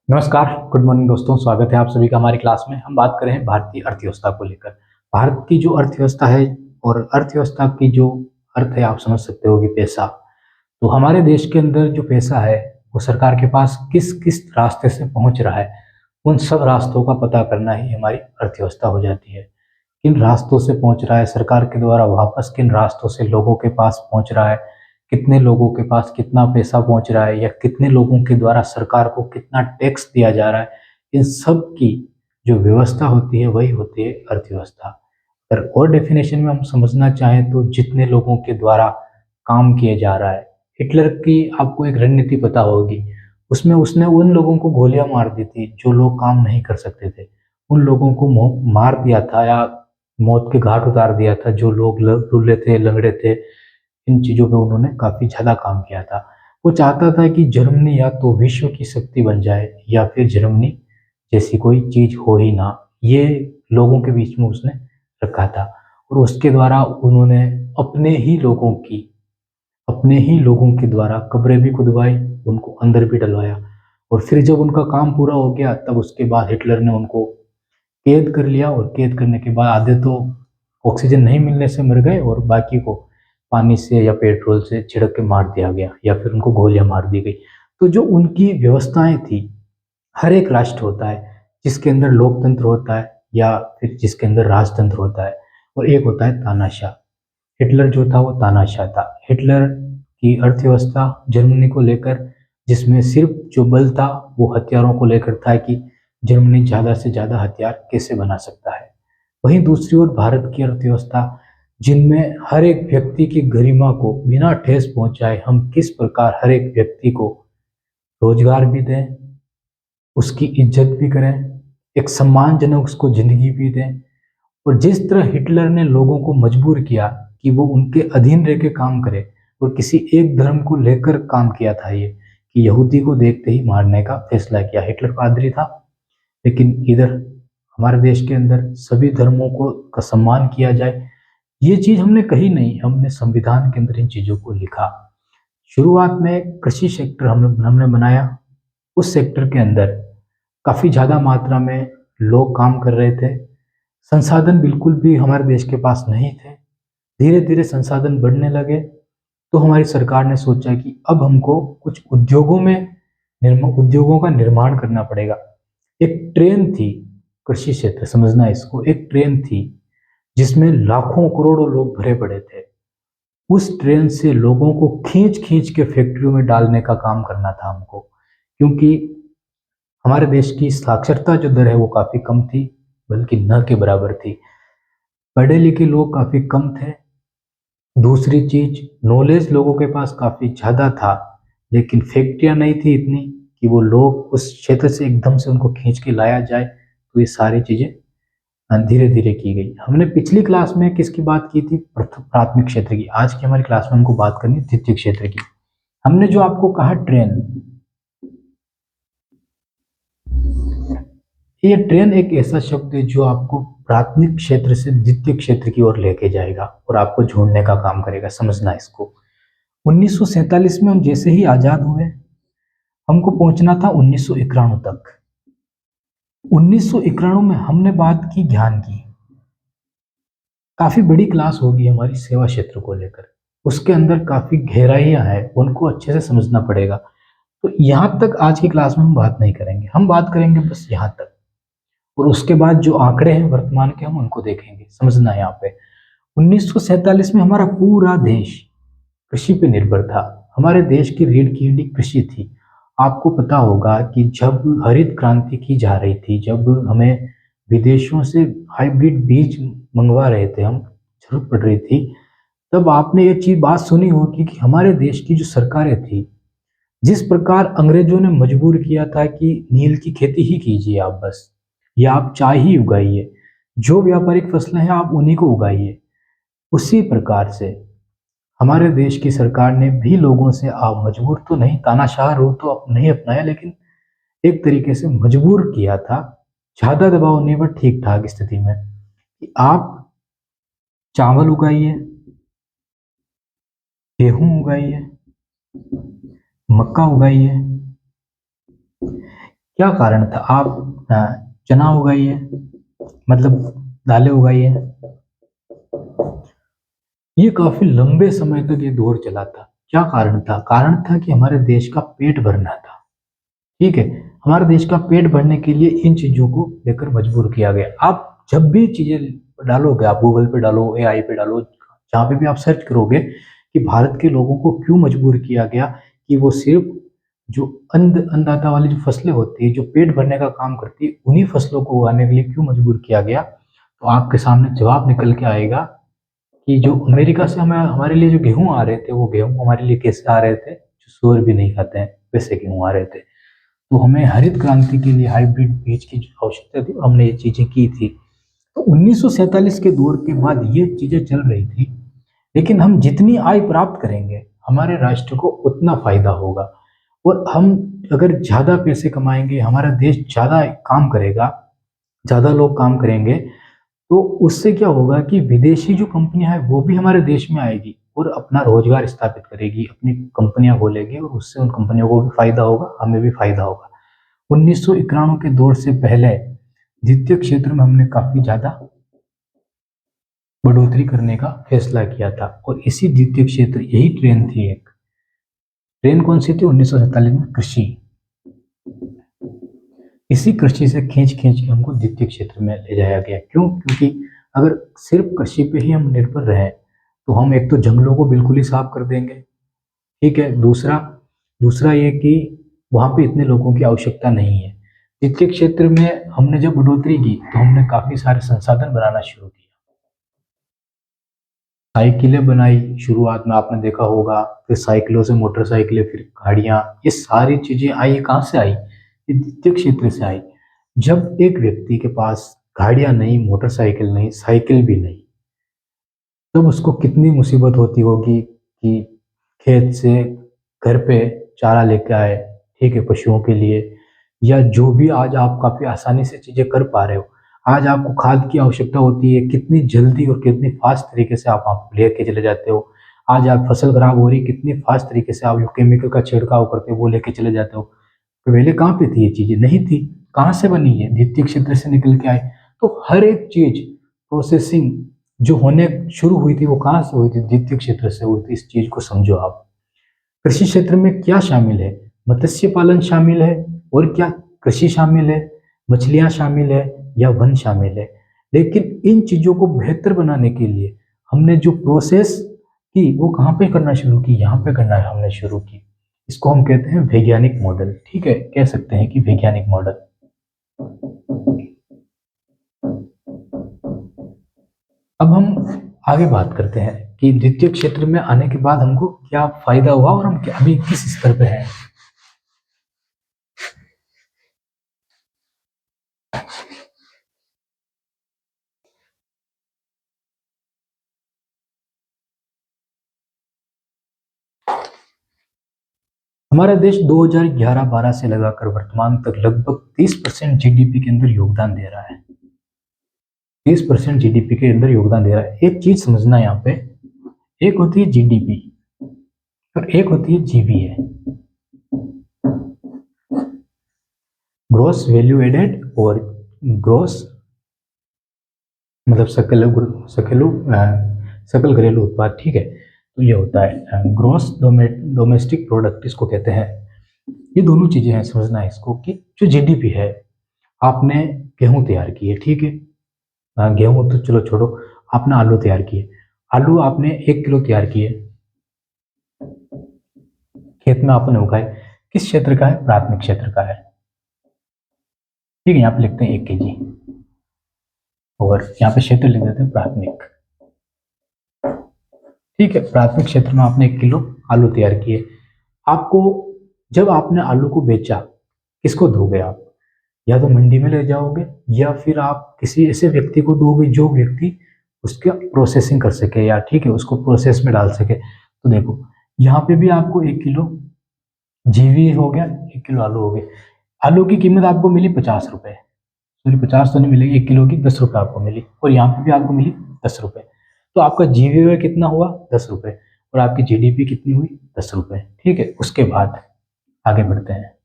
नमस्कार, good morning दोस्तों। स्वागत है आप सभी का हमारी क्लास में। हम बात कर रहे हैं भारतीय अर्थव्यवस्था को लेकर। भारत की जो अर्थव्यवस्था है और अर्थव्यवस्था की जो अर्थ है, आप समझ सकते हो कि पैसा। तो हमारे देश के अंदर जो पैसा है वो सरकार के पास किस किस रास्ते से पहुंच रहा है, उन सब रास्तों का पता करना ही हमारी अर्थव्यवस्था हो जाती है। किन रास्तों से पहुंच रहा है सरकार के द्वारा, वापस किन रास्तों से लोगों के पास पहुंच रहा है, कितने लोगों के पास कितना पैसा पहुंच रहा है, या कितने लोगों के द्वारा सरकार को कितना टैक्स दिया जा रहा है। इन सब की जो व्यवस्था होती है वही होती है अर्थव्यवस्था। अगर और डेफिनेशन में हम समझना चाहें तो जितने लोगों के द्वारा काम किया जा रहा है। हिटलर की आपको एक रणनीति पता होगी, उसमें उसने उन लोगों को गोलियां मार दी थी जो लोग काम नहीं कर सकते थे। उन लोगों को मार दिया था या मौत के घाट उतार दिया था जो लोग लूले थे, लंगड़े थे। इन चीज़ों पे उन्होंने काफ़ी ज़्यादा काम किया था। वो चाहता था कि जर्मनी या तो विश्व की शक्ति बन जाए या फिर जर्मनी जैसी कोई चीज़ हो ही ना। ये लोगों के बीच में उसने रखा था और उसके द्वारा उन्होंने अपने ही लोगों की अपने ही लोगों के द्वारा कब्रें भी खुदवाई, उनको अंदर भी डलवाया। और फिर जब उनका काम पूरा हो गया तब उसके बाद हिटलर ने उनको कैद कर लिया और कैद करने के बाद आधे तो ऑक्सीजन नहीं मिलने से मर गए और बाकी को पानी से या पेट्रोल से छिड़क के मार दिया गया या फिर उनको गोलियां मार दी गई। तो जो उनकी व्यवस्थाएं थी, हर एक राष्ट्र होता है जिसके अंदर लोकतंत्र होता है या फिर जिसके अंदर राजतंत्र होता है, और एक होता है तानाशाह। हिटलर जो था वो तानाशाह था। हिटलर की अर्थव्यवस्था जर्मनी को लेकर, जिसमें सिर्फ जो बल था वो हथियारों को लेकर था कि जर्मनी ज़्यादा से ज़्यादा हथियार कैसे बना सकता है। वहीं दूसरी ओर भारत की अर्थव्यवस्था, जिनमें हर एक व्यक्ति की गरिमा को बिना ठेस पहुंचाए हम किस प्रकार हर एक व्यक्ति को रोजगार भी दें, उसकी इज्जत भी करें, एक सम्मानजनक उसको जिंदगी भी दें। और जिस तरह हिटलर ने लोगों को मजबूर किया कि वो उनके अधीन रह के काम करे, और किसी एक धर्म को लेकर काम किया था ये, कि यहूदी को देखते ही मारने का फैसला किया। हिटलर पादरी था, लेकिन इधर हमारे देश के अंदर सभी धर्मों को का सम्मान किया जाए, ये चीज हमने कही नहीं, हमने संविधान के अंदर इन चीजों को लिखा। शुरुआत में कृषि सेक्टर हमने हमने बनाया। उस सेक्टर के अंदर काफी ज्यादा मात्रा में लोग काम कर रहे थे। संसाधन बिल्कुल भी हमारे देश के पास नहीं थे। धीरे धीरे संसाधन बढ़ने लगे तो हमारी सरकार ने सोचा कि अब हमको कुछ उद्योगों का निर्माण करना पड़ेगा। एक ट्रेन थी, कृषि क्षेत्र समझना इसको, एक ट्रेन थी जिसमें लाखों करोड़ों लोग भरे पड़े थे। उस ट्रेन से लोगों को खींच खींच के फैक्ट्रियों में डालने का काम करना था हमको, क्योंकि हमारे देश की साक्षरता जो दर है वो काफी कम थी, बल्कि न के बराबर थी। पढ़े लिखे लोग काफी कम थे। दूसरी चीज, नॉलेज लोगों के पास काफी ज्यादा था, लेकिन फैक्ट्रियां नहीं थी इतनी कि वो लोग उस क्षेत्र से एकदम से उनको खींच के लाया जाए। तो ये सारी चीजें धीरे धीरे की गई। हमने पिछली क्लास में किसकी बात की थी? प्राथमिक क्षेत्र की। आज की हमारी क्लास में हमको बात करनी है द्वितीय क्षेत्र की। हमने जो आपको कहा ट्रेन, ये ट्रेन एक ऐसा शब्द है जो आपको प्राथमिक क्षेत्र से द्वितीय क्षेत्र की ओर लेके जाएगा और आपको जोड़ने का काम करेगा। समझना इसको। 1947 में हम जैसे ही आजाद हुए, हमको पहुंचना था 1991 तक। 1991 में हमने बात की ज्ञान की। काफी बड़ी क्लास होगी हमारी सेवा क्षेत्र को लेकर, उसके अंदर काफी गहराइयां हैं, उनको अच्छे से समझना पड़ेगा। तो यहाँ तक आज की क्लास में हम बात नहीं करेंगे, हम बात करेंगे बस यहाँ तक। और उसके बाद जो आंकड़े हैं वर्तमान के, हम उनको देखेंगे। समझना है यहाँ पे, 1947 में हमारा पूरा देश कृषि पे निर्भर था। हमारे देश की रीढ़ की हड्डी कृषि थी। आपको पता होगा कि जब हरित क्रांति की जा रही थी, जब हमें विदेशों से हाइब्रिड बीज मंगवा रहे थे, हम जरूरत पड़ रही थी, तब आपने ये चीज बात सुनी होगी कि हमारे देश की जो सरकारें थी, जिस प्रकार अंग्रेजों ने मजबूर किया था कि नील की खेती ही कीजिए आप बस, या आप चाय ही उगाइए, जो व्यापारिक फसलें हैं आप उन्हीं को उगाइए, उसी प्रकार से हमारे देश की सरकार ने भी लोगों से, आप मजबूर तो नहीं, तानाशाह रूप तो नहीं अपनाया, लेकिन एक तरीके से मजबूर किया था, ज्यादा दबाव नहीं पर ठीक ठाक स्थिति में, कि आप चावल उगाइए, गेहूं उगाइए, मक्का उगाइए, क्या कारण था? आप चना उगाइए, मतलब दालें उगाइए। ये काफी लंबे समय तक ये दौर चला था। क्या कारण था? कारण था कि हमारे देश का पेट भरना था। ठीक है, हमारे देश का पेट भरने के लिए इन चीजों को लेकर मजबूर किया गया। आप जब भी चीजें डालोगे, आप गूगल पे डालो, एआई पे डालो, जहाँ पे भी आप सर्च करोगे कि भारत के लोगों को क्यों मजबूर किया गया कि वो सिर्फ जो अन्नदाता वाली जो फसलें होती है, जो पेट भरने का काम करती है, उन्हीं फसलों को उगाने के लिए क्यों मजबूर किया गया, तो आपके सामने जवाब निकल के आएगा कि जो अमेरिका से हमें हमारे लिए जो गेहूं आ रहे थे, वो गेहूं हमारे लिए कैसे आ रहे थे? जो सूअर भी नहीं खाते हैं वैसे गेहूं आ रहे थे। तो हमें हरित क्रांति के लिए हाइब्रिड बीज की जो आवश्यकता थी, हमने ये चीजें की थी। तो 1947 के दौर के बाद ये चीजें चल रही थी। लेकिन हम जितनी आय प्राप्त करेंगे, हमारे राष्ट्र को उतना फायदा होगा। और हम अगर ज्यादा पैसे कमाएंगे, हमारा देश ज्यादा काम करेगा, ज्यादा लोग काम करेंगे, तो उससे क्या होगा कि विदेशी जो कंपनियां हैं वो भी हमारे देश में आएगी और अपना रोजगार स्थापित करेगी, अपनी कंपनियां खोलेगी, और उससे उन कंपनियों को भी फायदा होगा, हमें भी फायदा होगा। 1991 के दौर से पहले द्वितीय क्षेत्र में हमने काफी ज्यादा बढ़ोतरी करने का फैसला किया था, और इसी द्वितीय क्षेत्र, यही ट्रेन थी एक। ट्रेन कौन सी थी 1947 में? कृषि। इसी कृषि से खींच खींच के हमको द्वितीय क्षेत्र में ले जाया गया। क्यों? क्योंकि अगर सिर्फ कृषि पे ही हम निर्भर रहे तो हम एक तो जंगलों को बिल्कुल ही साफ कर देंगे। ठीक है, दूसरा दूसरा ये कि वहां पे इतने लोगों की आवश्यकता नहीं है। द्वितीय क्षेत्र में हमने जब बढ़ोतरी की तो हमने काफी सारे संसाधन बनाना शुरू किया। साइकिलें बनाई शुरुआत में, आपने देखा होगा, फिर साइकिलों से मोटरसाइकिलें, फिर गाड़ियां, ये सारी चीजें आई। ये कहाँ से आई? ये द्वितीय क्षेत्र से आई। जब एक व्यक्ति के पास गाड़ियां नहीं, मोटरसाइकिल नहीं, साइकिल भी नहीं, तब उसको कितनी मुसीबत होती होगी कि खेत से घर पे चारा लेके आए, ठीक है, पशुओं के लिए, या जो भी आज आप काफी आसानी से चीजें कर पा रहे हो। आज आपको खाद की आवश्यकता होती है, कितनी जल्दी और कितनी फास्ट तरीके से आप लेके चले जाते हो। आज आप फसल खराब हो रही, कितनी फास्ट तरीके से आप जो केमिकल का छिड़काव करते हो वो लेके चले जाते हो। पहले कहाँ पे थी ये चीजें? नहीं थी। कहाँ से बनी है? द्वितीय क्षेत्र से निकल के आए। तो हर एक चीज, प्रोसेसिंग जो होने शुरू हुई थी वो कहाँ से हुई थी? द्वितीय क्षेत्र से हुई थी। इस चीज को समझो आप। कृषि क्षेत्र में क्या शामिल है? मत्स्य पालन शामिल है, और क्या? कृषि शामिल है, मछलियां शामिल है, या वन शामिल है। लेकिन इन चीजों को बेहतर बनाने के लिए हमने जो प्रोसेस की वो कहाँ पे करना शुरू की? यहाँ पे करना हमने शुरू की। इसको हम कहते हैं वैज्ञानिक मॉडल। ठीक है, कह सकते हैं कि वैज्ञानिक मॉडल। अब हम आगे बात करते हैं कि द्वितीय क्षेत्र में आने के बाद हमको क्या फायदा हुआ और हम अभी किस स्तर पे हैं। हमारा देश 2011-12 से लगाकर वर्तमान तक लगभग 30% जीडीपी के अंदर योगदान दे रहा है। 30% जीडीपी के अंदर योगदान दे रहा है। एक चीज समझना यहाँ पे, एक होती है जीडीपी और एक होती है जीवीए, ग्रोस वैल्यू एडेड, और ग्रोस मतलब सकल घरेलू उत्पाद। ठीक है, तो ये होता है ग्रोस डोमेस्टिक प्रोडक्ट, इसको कहते हैं। ये दोनों चीजें हैं, समझना है इसको कि जो जीडीपी है, आपने गेहूं तैयार की है, ठीक है, गेहूं तो चलो छोड़ो, आपने आलू तैयार किए। आलू आपने 1 किलो तैयार किए, खेत में आपने उगाए। किस क्षेत्र का है? प्राथमिक क्षेत्र का है। ठीक है, यहाँ पे लिखते हैं 1 केजी, और यहाँ पे क्षेत्र लिख देते हैं प्राथमिक। ठीक है, प्राथमिक क्षेत्र में आपने 1 किलो आलू तैयार किए। आपको, जब आपने आलू को बेचा, किसको दोगे आप? या तो मंडी में ले जाओगे, या फिर आप किसी ऐसे व्यक्ति को दोगे जो व्यक्ति उसका प्रोसेसिंग कर सके, या ठीक है उसको प्रोसेस में डाल सके। तो देखो, यहाँ पे भी आपको 1 किलो जीवी हो गया, 1 किलो आलू हो गए। आलू की कीमत आपको मिली 50 रुपए, सॉरी 50 तो नहीं मिलेगी, 1 किलो की 10 रुपए आपको मिली, और यहाँ पे भी आपको मिली 10 रुपए। तो आपका जीवी कितना हुआ? 10 रुपए, और आपकी जीडीपी कितनी हुई? 10 रुपए। ठीक है, उसके बाद आगे बढ़ते हैं।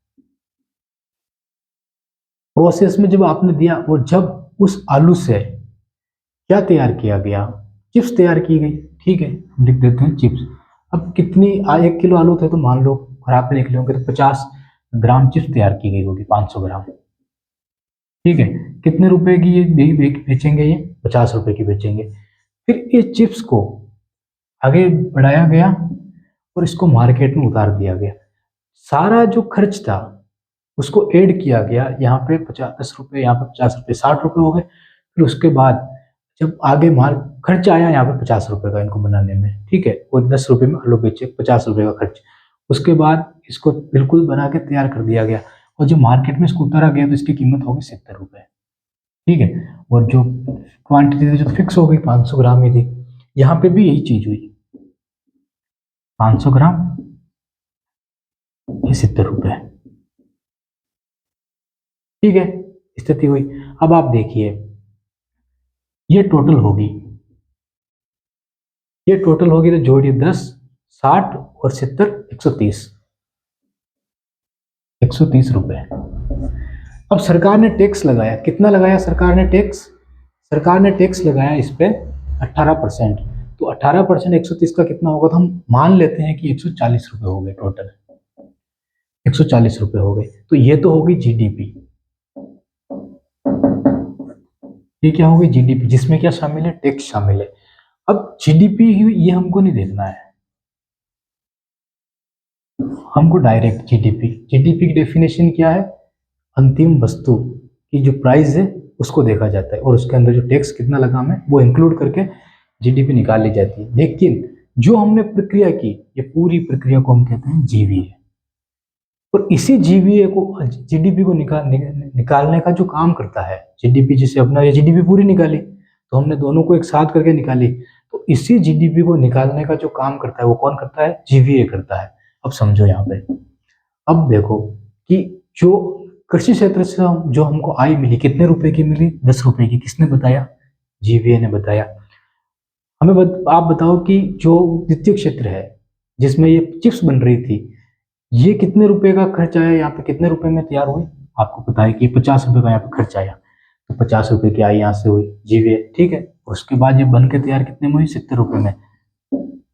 प्रोसेस में जब आपने दिया और जब उस आलू से क्या तैयार किया गया, चिप्स तैयार की गई, ठीक है, हम लिख देते हैं चिप्स। अब कितनी 1 किलो आलू थे तो मान लो खराब भी निकले होंगे तो 50 ग्राम चिप्स तैयार की गई होगी, 500 ग्राम, ठीक है। कितने रुपए की ये बेचेंगे, ये 50 रुपए की बेचेंगे। फिर इस चिप्स को आगे बढ़ाया गया और इसको मार्केट में उतार दिया गया। सारा जो खर्च था उसको ऐड किया गया, यहाँ पे 50 10 रुपए, यहाँ पे 50 रुपए, 60 रुपए हो गए। फिर उसके बाद जब आगे माल खर्च आया यहाँ पे 50 रुपए का इनको बनाने में, ठीक है, और 10 रुपए में आलू बेचे, 50 रुपए का खर्च। उसके बाद इसको बिल्कुल बना के तैयार कर दिया गया और जो मार्केट में इसको उतारा गया तो इसकी कीमत होगी 70 रुपए, ठीक है। और जो क्वांटिटी थी जो फिक्स हो गई 500 ग्राम ही थी। यहाँ पे भी यही चीज हुई, 500 ग्राम, ये 70 रुपए, ठीक है, स्थिति हुई। अब आप देखिए ये टोटल होगी तो जोड़िए 10, 60 और 70, 130, 130 रुपए। अब सरकार ने टैक्स लगाया, कितना लगाया सरकार ने टैक्स? सरकार ने टैक्स लगाया इस पे 18%। तो 18% 130 का कितना होगा, तो हम मान लेते हैं कि 140 रुपए हो गए टोटल, 140 रुपए हो गए। तो ये तो होगी जीडीपी, ये क्या होगी जीडीपी, जिसमें क्या शामिल है, टैक्स शामिल है। अब जीडीपी ये हमको नहीं देखना है, हमको डायरेक्ट जीडीपी, जीडीपी की डेफिनेशन क्या है, अंतिम वस्तु की जो प्राइस है उसको देखा जाता है और उसके अंदर जो टैक्स कितना लगा हमें वो इंक्लूड करके जीडीपी निकाल ली जाती है। लेकिन जो हमने प्रक्रिया की, ये पूरी प्रक्रिया को हम कहते हैं जीवीए। और इसी जीवीए को, जीडीपी को निकालने का जो काम करता है जीडीपी, जिसे अपना ये जीडीपी पूरी निकाली तो हमने दोनों को एक साथ करके निकाली, तो इसी जीडीपी को निकालने का जो काम करता है वो कौन करता है, जीवीए करता है। अब समझो यहाँ पे, अब देखो कि जो कृषि क्षेत्र से जो हमको आय मिली, कितने रुपए की मिली, 10 रुपए की, किसने बताया, जीवीए ने बताया। आप बताओ कि जो द्वितीय क्षेत्र है जिसमें ये चिप्स बन रही थी, ये कितने रुपए का खर्च आया, यहाँ पे कितने रुपए में तैयार हुई, आपको पता है कि 50 रुपए का यहाँ पे खर्च आया, तो 50 रुपए की आय यहाँ से हुई जीवीए, ठीक है। उसके बाद ये बन के तैयार कितने में हुई, 70 रुपए में।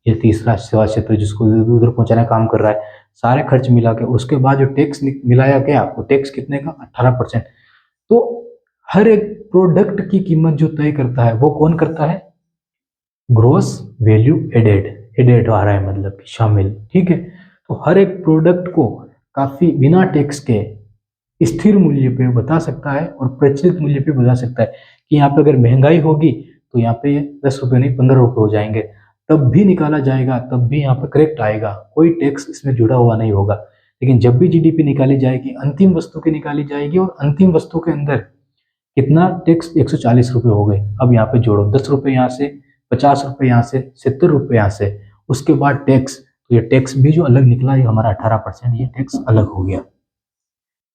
ये तीसरा सेवा क्षेत्र जिसको उधर पहुंचाने का काम कर रहा है, सारे खर्च मिला के उसके बाद जो टैक्स मिलाया गया वो टैक्स कितने का, 18%। तो हर एक प्रोडक्ट की कीमत जो तय करता है वो कौन करता है, ग्रोस वैल्यू एडेड, एडेड आ रहा है मतलब कि शामिल, ठीक है। तो हर एक प्रोडक्ट को काफी बिना टैक्स के स्थिर मूल्य पे बता सकता है और प्रचलित मूल्य पे बता सकता है कि यहाँ पे अगर महंगाई होगी तो यहाँ पे 10 रुपए नहीं 15 रुपए हो जाएंगे, तब भी निकाला जाएगा, तब भी यहाँ पे करेक्ट आएगा, कोई टैक्स इसमें जुड़ा हुआ नहीं होगा। लेकिन जब भी जीडीपी निकाली जाएगी, अंतिम वस्तु की निकाली जाएगी और अंतिम वस्तु के अंदर कितना टैक्स, 140 रुपए हो गए। अब यहाँ पे जोड़ो 10 रुपए यहाँ से, 50 रुपए यहाँ से, 70 रुपए यहाँ से, उसके बाद टैक्स, तो ये टैक्स भी जो अलग निकला ये हमारा 18%, ये टैक्स अलग हो गया।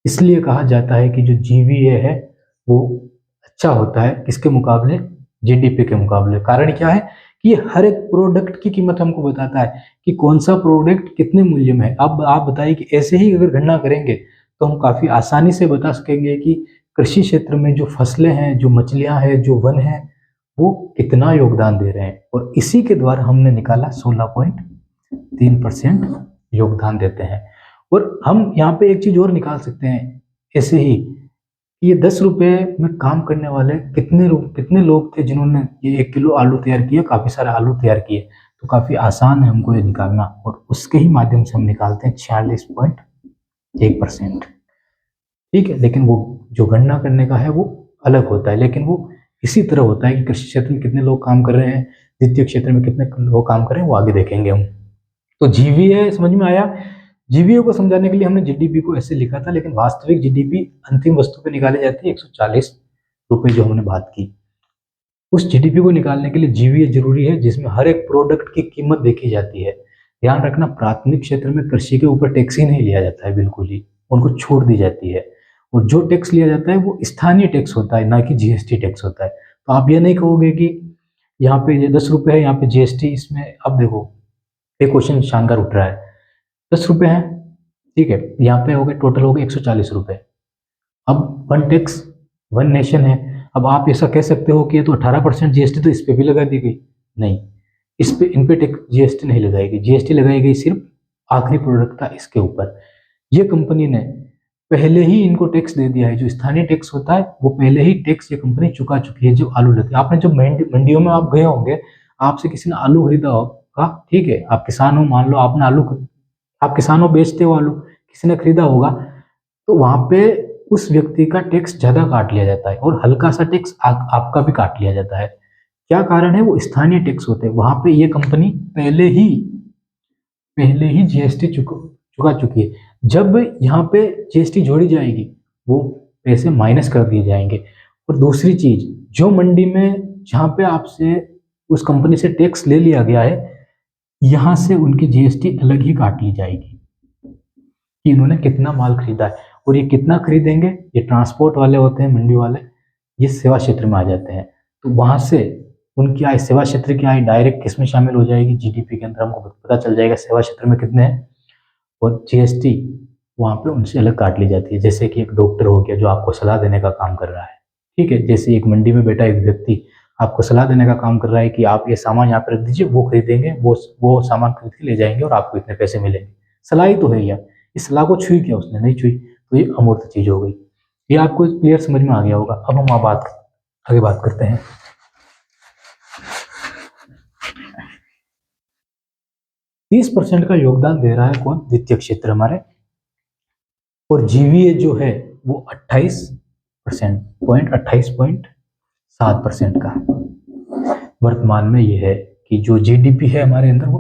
इसलिए कहा जाता है कि जो जीवीए है वो अच्छा होता है किसके मुकाबले, जीडीपी के मुकाबले। कारण क्या है कि ये हर एक प्रोडक्ट की कीमत हमको बताता है कि कौन सा प्रोडक्ट कितने मूल्य में है। अब आप बताइए कि ऐसे ही अगर गणना करेंगे तो हम काफी आसानी से बता सकेंगे कि कृषि क्षेत्र में जो फसलें हैं, जो मछलियां हैं, जो वन है, वो कितना योगदान दे रहे हैं। और इसी के द्वारा हमने निकाला 16.3% योगदान देते हैं। और हम यहाँ पे एक चीज और निकाल सकते हैं ऐसे ही, ये 10 रुपए में काम करने वाले कितने लोग थे जिन्होंने ये 1 किलो आलू तैयार किया, काफी सारे आलू तैयार किए। तो काफी आसान है हमको ये निकालना और उसके ही माध्यम से हम निकालते हैं 46.1%, ठीक है। लेकिन वो जो गणना करने का है वो अलग होता है, लेकिन वो इसी तरह होता है कि कृषि क्षेत्र में कितने लोग काम कर रहे हैं, द्वितीय क्षेत्र में कितने लोग काम कर रहे हैं, वो आगे देखेंगे हम। तो जीवीए समझ में आया। जीवीए को समझाने के लिए हमने जीडीपी को ऐसे लिखा था, लेकिन वास्तविक जीडीपी अंतिम वस्तु पे निकाली जाती है 140 रुपए जो हमने बात की। उस जीडीपी को निकालने के लिए जीवीए जरूरी है जिसमें हर एक प्रोडक्ट की कीमत देखी जाती है। ध्यान रखना, प्राथमिक क्षेत्र में कृषि के ऊपर टैक्स ही नहीं लिया जाता है, बिल्कुल ही उनको छोड़ दी जाती है। और जो टैक्स लिया जाता है वो स्थानीय टैक्स होता है, ना कि जीएसटी टैक्स होता है। तो आप ये नहीं कहोगे कि यहाँ पे 10 रुपए है, यहाँ पे जीएसटी, इसमें अब देखो एक क्वेश्चन शानदार उठ रहा है। 10 रुपए हैं, ठीक है, यहाँ पे हो गए टोटल हो गए 140 रुपए। अब वन टैक्स वन नेशन है। अब आप ऐसा कह सकते हो कि ये तो 18% जीएसटी तो इस पे भी लगा दी गई, नहीं, इस पे इन पे टैक्स जीएसटी नहीं लगाएगी, जीएसटी लगाई गई सिर्फ आखिरी प्रोडक्ट था इसके ऊपर। ये कंपनी ने पहले ही इनको टैक्स दे दिया है, जो स्थानीय टैक्स होता है वो पहले ही टैक्स ये कंपनी चुका चुकी है। जो आलू लेते हैं, आपने जब मंडियों में आप गए होंगे, आपसे किसी ने आलू खरीदा होगा, ठीक है, आप किसान हो, मान लो आपने आलू, आप किसान हो, बेचते हो आलू, किसी ने खरीदा होगा, तो वहां पे उस व्यक्ति का टैक्स ज्यादा काट लिया जाता है और हल्का सा टैक्स आपका भी काट लिया जाता है। क्या कारण है? वो स्थानीय टैक्स होते हैं, वहां पे ये कंपनी पहले ही जीएसटी चुका चुकी है। जब यहाँ पे जीएसटी जोड़ी जाएगी, वो पैसे माइनस कर दिए जाएंगे। और दूसरी चीज, जो मंडी में जहाँ पे आपसे उस कंपनी से टैक्स ले लिया गया है, यहाँ से उनकी जीएसटी अलग ही काट ली जाएगी कि इन्होंने कितना माल खरीदा है। और ये कितना खरीदेंगे, ये ट्रांसपोर्ट वाले होते हैं, मंडी वाले, ये सेवा क्षेत्र में आ जाते हैं। तो वहां से उनकी आय, सेवा क्षेत्र की आय डायरेक्ट किसमें शामिल हो जाएगी? जीडीपी के अंदर हमको पता चल जाएगा सेवा क्षेत्र में कितने हैं, और जीएसटी वहां पे उनसे अलग काट ली जाती है। जैसे कि एक डॉक्टर हो गया जो आपको सलाह देने का काम कर रहा है, ठीक है, जैसे एक मंडी में बैठा एक व्यक्ति आपको सलाह देने का काम कर रहा है कि आप ये सामान यहाँ पे रख दीजिए, वो खरीदेंगे, वो सामान खरीद के ले जाएंगे और आपको इतने पैसे मिलेंगे। सलाह ही तो है यार, इस सलाह को छुई क्या उसने? नहीं छुई, तो ये अमूर्त चीज हो गई। ये आपको क्लियर समझ में आ गया होगा। अब हम आगे बात करते हैं। 30% का योगदान दे रहा है कौन? द्वितीय क्षेत्र हमारे। और जीवीए जो है वो 28.7% का वर्तमान में ये है कि जो जीडीपी है हमारे अंदर वो,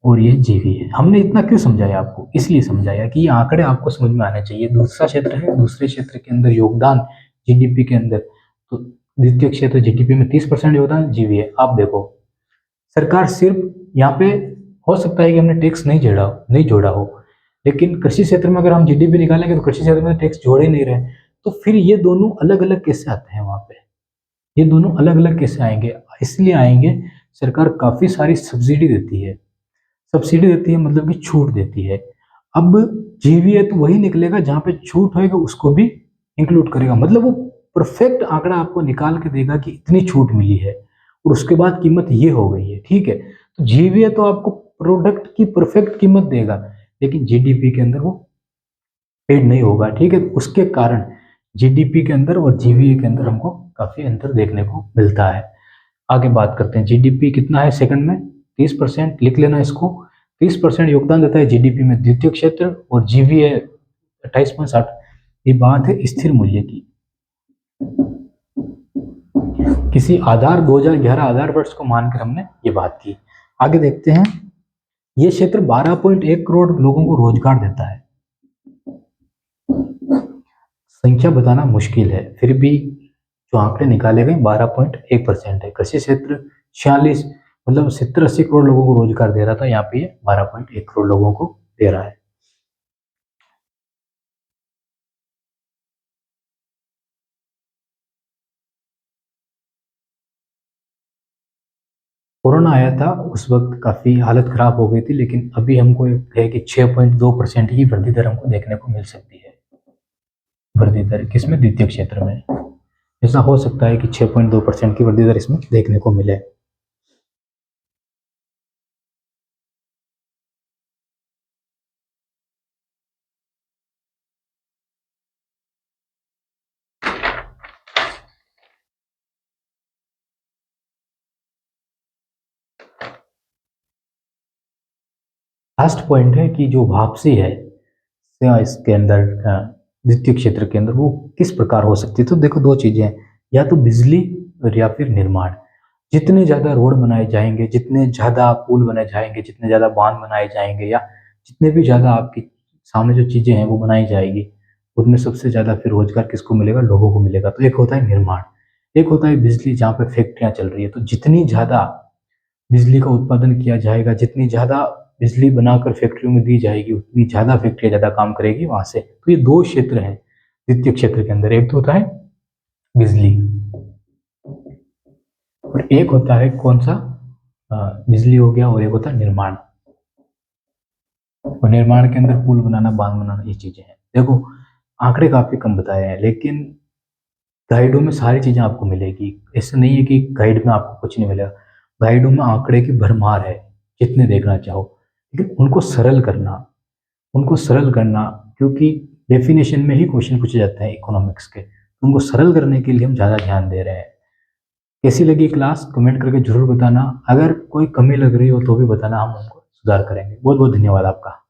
और ये जीवी है। हमने इतना क्यों समझाया आपको? इसलिए समझाया कि ये आंकड़े आपको समझ में आने चाहिए। दूसरा क्षेत्र है, दूसरे क्षेत्र के अंदर योगदान जीडीपी के अंदर, तो द्वितीय क्षेत्र जीडीपी में 30% योगदान जीवी है। आप देखो, सरकार सिर्फ यहाँ पे, हो सकता है कि हमने टैक्स नहीं जोड़ा हो, लेकिन कृषि क्षेत्र में अगर हम जीडीपी निकालेंगे तो कृषि क्षेत्र में टैक्स जोड़े नहीं रहे, तो फिर ये दोनों अलग अलग कैसे आते हैं? वहां पे ये दोनों अलग अलग कैसे आएंगे? इसलिए आएंगे, सरकार काफी सारी सब्सिडी देती है, मतलब कि छूट देती है। अब जीवीए तो वही निकलेगा जहां पे छूट होएगा, उसको भी इंक्लूड करेगा, मतलब वो परफेक्ट आंकड़ा आपको निकाल के देगा कि इतनी छूट मिली है और उसके बाद कीमत ये हो गई है, ठीक है। तो जीवीए तो आपको प्रोडक्ट की परफेक्ट कीमत देगा, लेकिन जीडीपी के अंदर वो पेड नहीं होगा, ठीक है। उसके कारण जीडीपी के अंदर और जीवीए के अंदर हमको काफी अंतर देखने को मिलता है। आगे बात करते हैं, जीडीपी कितना है सेकंड में? 30%, लिख लेना इसको। 30% योगदान देता है जीडीपी में द्वितीय क्षेत्र, और जीवीए 28.7। ये बात है स्थिर मूल्य की। किसी आधार 2011 आधार वर्ष को मानकर हमने ये बात की। आगे देखते हैं, ये क्षेत्र 12.1 करोड़ लोगों को रोजगार देता है। संख्या बताना मुश्किल है, फिर भी जो आंकड़े निकाले गए 12.1% है। कृषि क्षेत्र 46, मतलब 70-80 करोड़ लोगों को रोजगार दे रहा था, यहाँ पे ये 12.1 करोड़ लोगों को दे रहा है। कोरोना आया था, उस वक्त काफी हालत खराब हो गई थी, लेकिन अभी हमको है कि 6.2% की वृद्धि दर हमको देखने को मिल सकती है। वृद्धि दर किसमें? द्वितीय क्षेत्र में। ऐसा हो सकता है कि 6.2% की वृद्धि दर इसमें देखने को मिले। लास्ट पॉइंट है कि जो वापसी है इसके अंदर, द्वितीय क्षेत्र के अंदर, वो किस प्रकार हो सकती है? तो देखो, दो चीजें हैं, या तो बिजली और या फिर निर्माण। जितने ज्यादा रोड बनाए जाएंगे, जितने ज्यादा पुल बनाए जाएंगे, जितने ज्यादा बांध बनाए जाएंगे, या जितने भी ज्यादा आपकी सामने जो चीजें हैं वो बनाई जाएगी, उनमें सबसे ज्यादा फिर रोजगार किसको मिलेगा? लोगों को मिलेगा। तो एक होता है निर्माण, एक होता है बिजली, जहाँ पे फैक्ट्रियां चल रही है। तो जितनी ज्यादा बिजली का उत्पादन किया जाएगा, जितनी ज्यादा बिजली बनाकर फैक्ट्रियों में दी जाएगी, उतनी ज्यादा फैक्ट्रियां ज्यादा काम करेगी वहां से। तो ये दो क्षेत्र हैं द्वितीय क्षेत्र के अंदर, एक तो होता है बिजली और एक होता है कौन सा? बिजली हो गया, और एक होता है निर्माण। और निर्माण के अंदर पुल बनाना, बांध बनाना, ये चीजें हैं। देखो, आंकड़े काफ़ी कम बताए हैं, लेकिन गाइडों में सारी चीज़ें आपको मिलेगी। ऐसा नहीं है कि गाइड में आपको कुछ नहीं मिलेगा। गाइडों में आंकड़े की भरमार है, जितने देखना चाहो। लेकिन उनको सरल करना, क्योंकि डेफ़िनेशन में ही क्वेश्चन पूछे जाते हैं इकोनॉमिक्स के। उनको सरल करने के लिए हम ज़्यादा ध्यान दे रहे हैं। कैसी लगी क्लास कमेंट करके ज़रूर बताना। अगर कोई कमी लग रही हो तो भी बताना, हम उनको सुधार करेंगे। बहुत-बहुत धन्यवाद आपका।